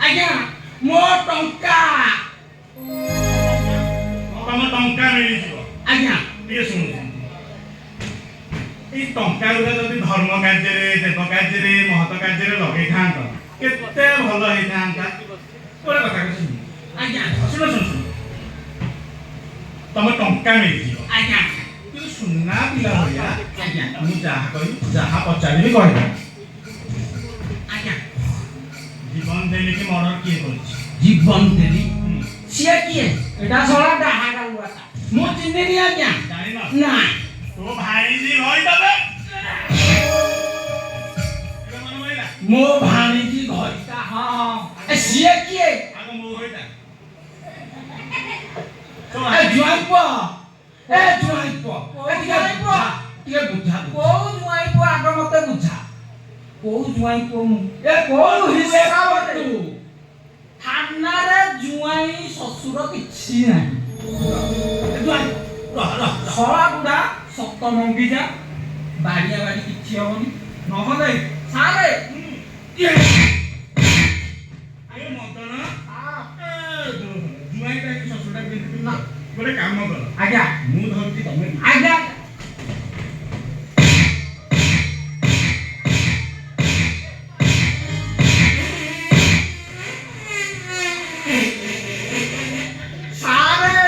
ଆଜ୍ଞା ମୋ ଟଙ୍କା ତମ ଟଙ୍କା ମିଳିଯିବ। ଆଜ୍ଞା ଟିକେ ଶୁଣୁ, ଏଇ ଟଙ୍କା ଗୁଡା ଯଦି ଧର୍ମ କାର୍ଯ୍ୟରେ, ଦେବ କାର୍ଯ୍ୟରେ, ମହତ କାର୍ଯ୍ୟରେ ଲଗେଇଥାନ୍ତ କେତେ ଭଲ ହେଇଥାନ୍ତା। ଗୋଟେ କଥା ଶୁଣ, ଆଜ୍ଞା ଶୁଣ ଶୁଣ ଶୁଣ, ତମ ଟଙ୍କା ମିଳିଯିବ। ଆଜ୍ଞା କିନ୍ତୁ ସୁନା ପିଲା ଭଳିଆ ଆଜ୍ଞା ମୁଁ ଯାହା କହିବି, ଯାହା ପଚାରିବି କହିବ। ଆଜ୍ଞା ଜୀବନ ଦେଲି କି ମର୍ଡର କିଏ କରିଛି? ଜୀବନ ଦେଲି ସିଏ କିଏ? ଏଟା ଶଳା ଡାହା ଗାଲୁଆଟା। ମୁଁ ଚିହ୍ନିନି ଆଜ୍ଞା। ଜାଣିନ? ନା ତୋ ଭାଣିଜୀ ଭାଇ ତବେ ମୋ ଭାଣିଜୀ ଘଇଟା। ହଁ ସିଏ କିଏ? ଆଗ ମୋ ଭାଇଟା ଏ ଜୁଆଇଁ ପୁଅ, ଏ ଜୁଆଇଁ ପୁଅ, ଟିକେ ବୁଝା। କୋଉ ଜୁଆଇଁ ପୁଅ ଆଗ ମତେ ବୁଝା। କୋଉ ଜୁଆଇଁ ପୁଅ ମୁଁ? ଏ କୋଉ ହିସାବ ତୁ? ଥାନାରେ ଜୁଆଇଁ ଶ୍ୱଶୁର କିଛି ନାହିଁ। ଶଳା ବୁଢା ସତ ମଙ୍ଗିଯା, ବାଡିଆ ବାଡି କିଛି ହବନି। ନହେଲେ ସାରେ ଗୋଟେ କାମ କର, ଆଜ୍ଞା ମୁଁ ଧରୁଛି ତମେ ଆଜ୍ଞା ସାରେ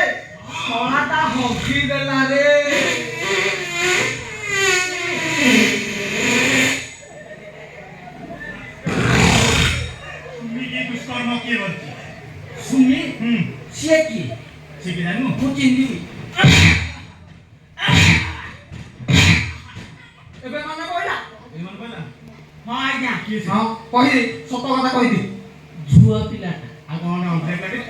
ଶଳାଟା ହଗି ଦେଲା ରେ। ଦୁଷ୍କର୍ମ କିଏ କରିଛି? ସୁମି ସିଏ କିଏ? ସେ କି ଜାଣିନୁ? ମୁଁ ଚିହ୍ନିବି। ଏବେ ମନେ ପଇଲା? ହଁ ଆଜ୍ଞା କିଏ ସେ? ହଁ କହିଦେ, ସତ କଥା କହିଦେ। ଝୁଅ ପିଲାଟା। ଆଉ କଣ ଅଧ୍ୟାୟ ଲାଗେ?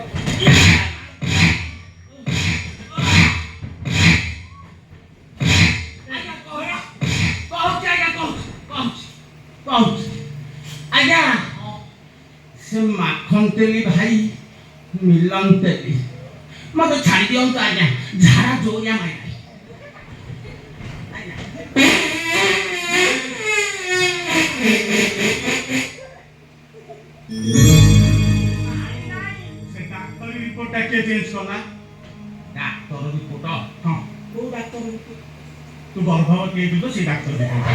କହୁଛି ଆଜ୍ଞା ସେ ମାଖନ ତେଲି ଭାଇ ମିଲନ ତେଲି ମତେ ଛାଡ଼ି ଦିଅନ୍ତୁ ଆଜ୍ଞା। ଝାଡ଼ା ଜୋରିଆ ମାଇଲାଣି। ସେ ଡାକ୍ତରୀ ରିପୋର୍ଟଟା କିଏ ଚେଞ୍ଜ କଲା? ଡାକ୍ତର ରିପୋର୍ଟ? ହଁ, କୋଉ ଡାକ୍ତର ରିପୋର୍ଟ? ତୁ ଗର୍ଭବତୀ ହେଇଛୁ ତ ସେ ଡାକ୍ତର ରିପୋର୍ଟ।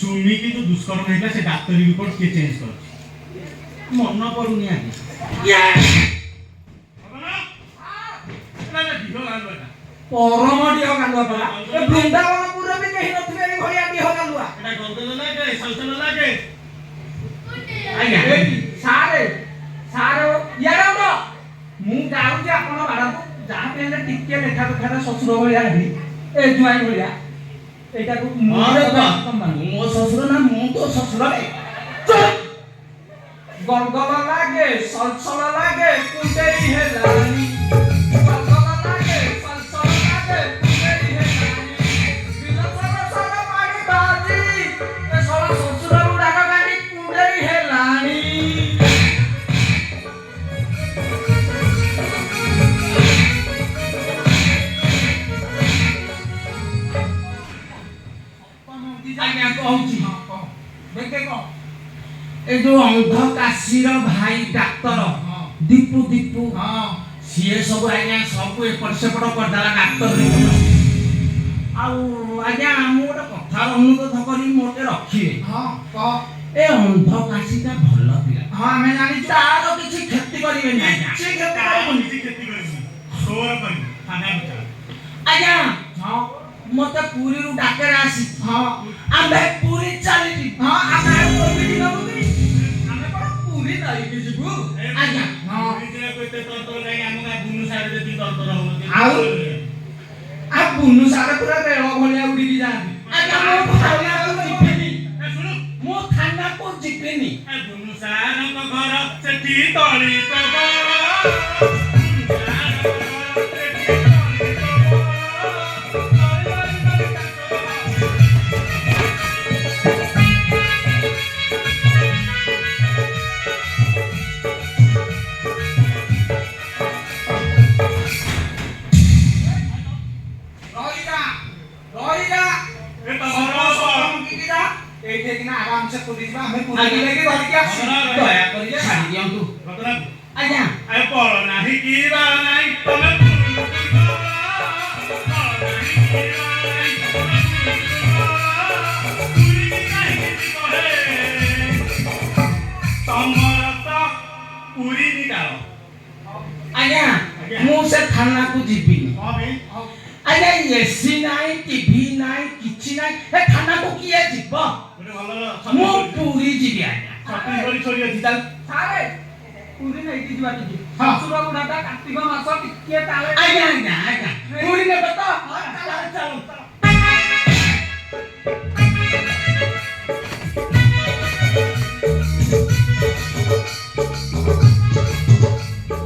ସୁମିକି ଯୋଉ ଦୁଷ୍କର୍ମ ହେଇଥିଲା ସେ ଡାକ୍ତରୀ ରିପୋର୍ଟ କିଏ ଚେଞ୍ଜ କରିଛି? ମନ ପଡୁନି ଆଜ୍ଞା। ପରମ ଡିହ ଗାଲୁଆ ପରା। ଏ ବୃନ୍ଦାବନପୁରରେ ବି କେହି ନଥିବେ ଏଇ ଭଳିଆ ଡିହ ଗାଲୁଆ। ଆଜ୍ଞା ସାରେ ସାରେ ଇଆଡେ ଉଠ। ମୁଁ ଯାଉଛି ଆପଣ ବାଡ଼ାକୁ ଯାହା ବି ହେଲେ ଟିକେ ଲେଖା ପେଖାରେ ଶ୍ୱଶୁର ଭଳିଆ ହେବି। ଏ ଜୁଆଇଁ ଭଳିଆ ଏଇଟାକୁ ମୋ ଶ୍ୱଶୁର ନା ମୁଁ ତୋ ଶ୍ୱଶୁର। ଗଲଗଲ ଲାଗେ ସଲସଲ ଲାଗେ କୁଣ୍ଡେଇ ହେଲାଣି। ଗଲଗଲ ଲାଗେ ସଲସଲ ଲାଗେ କୁଣ୍ଡେଇ ହେଲାଣି। ବିଲସର ସର ପାଣି ବାଜି ଏ ଶଳା ଶ୍ୱଶୁର ଗୁଡାକ ଗାଡ଼ି କୁଣ୍ଡେଇ ହେଲାଣି। ଆଜ୍ଞା କହୁଛି ଦେଖେ କଣ ଏ ଯୋଉ ଅନ୍ଧ କାଶୀର ଭାଇ ଡାକ୍ତର ଦୀପୁ ଦୀପୁ ସିଏ ସବୁ ଆଜ୍ଞା ସବୁ ଏପଟ ସେପଟ କରିଦେଲା ଡାକ୍ତର। ଆଉ ଆଜ୍ଞା ମୁଁ ଗୋଟେ କଥାର ଅନୁରୋଧ କରିବି ମୋତେ ରଖିବେ। ଏ ଅନ୍ଧ କାଶୀଟା ଭଲ ପିଲା। ହଁ ଆମେ ଜାଣିଛୁ ତାର କିଛି କ୍ଷତି କରିବେନି ଆଜ୍ଞା। ଆଜ୍ଞା ହଁ ମତେ ପୁରୀରୁ ଡାକରା ଆସି ଆମେ ପୁରୀ ଚାଲିଛି। ଆମେ ପୁରୀ ଧରିକି ଯିବୁ ଆଜ୍ଞା। ଆଉ ବୁନୁ ସାରେ ପୁରା ରେଳ ଭଳିଆ ଉଡ଼ିକି ଯାଆନ୍ତି ଆଜ୍ଞା। ମୁଁ ଥାନାକୁ ଯିବିନି। ବୁନୁ ସାରଙ୍କ ଘର ସେଠି ତଳି ଏଇଠି କିନା ଆରାମସେ ପୁରୀ ଯିବା ଆମେ ପୁରୀ ଯାଇକି ଧରିକି ଆସିବା ଦୟାକରି ଛାଡ଼ି ଦିଅନ୍ତୁ ରତନା ଆଜ୍ଞା ଆରେ ବଳ ନାହିଁ କି ବାଳ ନାହିଁ ତମେ ତମର ତ ପୁରୀ ନିକାଳ ଆଜ୍ଞା ମୁଁ ସେ ଥାନାକୁ ଯିବିନି ହଁ ଭାଇ ଆଜ୍ଞା ଏସି ନାହିଁ ଟିଭି ନାହିଁ କିଛି ନାହିଁ ଏ ଥାନାକୁ କିଏ ଯିବ ଗୋଟେ ଭଲ ମୁଁ ପୁରୀ ଯିବି ଆଜ୍ଞା ଛତିଶଗଡ଼ ଛଡି ଅଛି ଚାଲ ସାରେ ପୁରୀ ନେଇକି ଯିବା ଟିକେ ଶ୍ୱଶୁର ବୁଢାଟା କାର୍ତ୍ତିକ ମାସ ଟିକେ ତାଳେ ଆଜ୍ଞା ଆଜ୍ଞା ଆଜ୍ଞା